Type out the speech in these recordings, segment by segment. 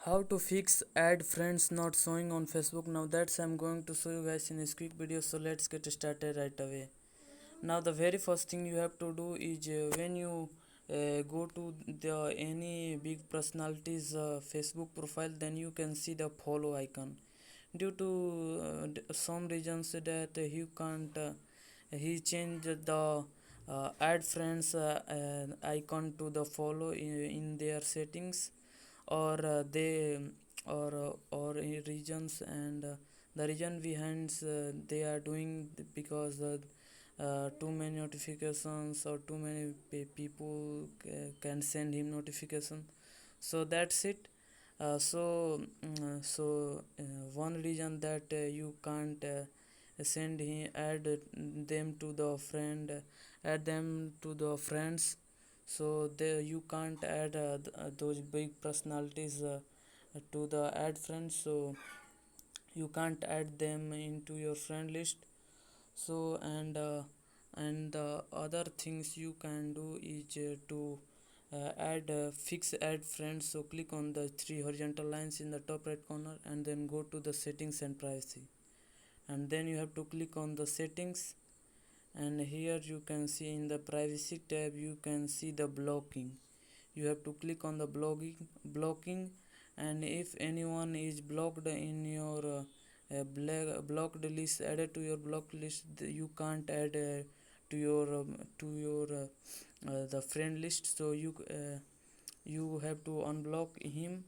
How to fix add friends not showing on Facebook. Now that's I'm going to show you guys in this quick video, so let's get started right away. Now the very first thing you have to do is when you go to the any big personalities Facebook profile, then you can see the follow icon. Due to some reasons that he can't he changed the add friends icon to the follow in their settings, or they or in regions, and the reason behind they are doing because too many notifications or too many people can send him notification, so that's it. One reason that you can't send him add them to the friend add them to the friends, so they you can't add those big personalities to the add friends, so you can't add them into your friend list. So and the other things you can do is to add fix add friends. So click on the three horizontal lines in the top right corner and then go to the settings and privacy, and then you have to click on the settings, and here you can see in the privacy tab you can see the blocking. You have to click on the blocking, and if anyone is blocked in your blocked list, added to your blocked list, you can't add to your the friend list, so you have to unblock him.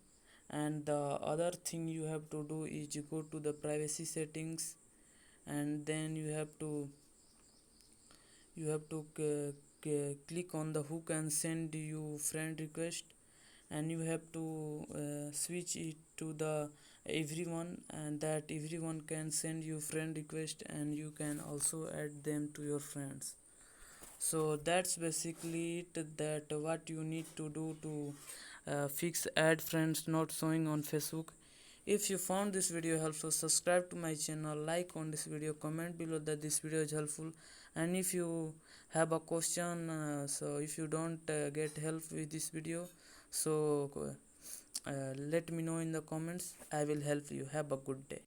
And the other thing you have to do is you go to the privacy settings, and then you have to click on the who can send you friend request, and you have to switch it to the everyone, and that everyone can send you friend request and you can also add them to your friends. So that's basically it, that what you need to do to fix add friends not showing on Facebook. If you found this video helpful, subscribe to my channel, like on this video, comment below that this video is helpful, and if you have a question, so if you don't get help with this video, so let me know in the comments. I will help you. Have a good day.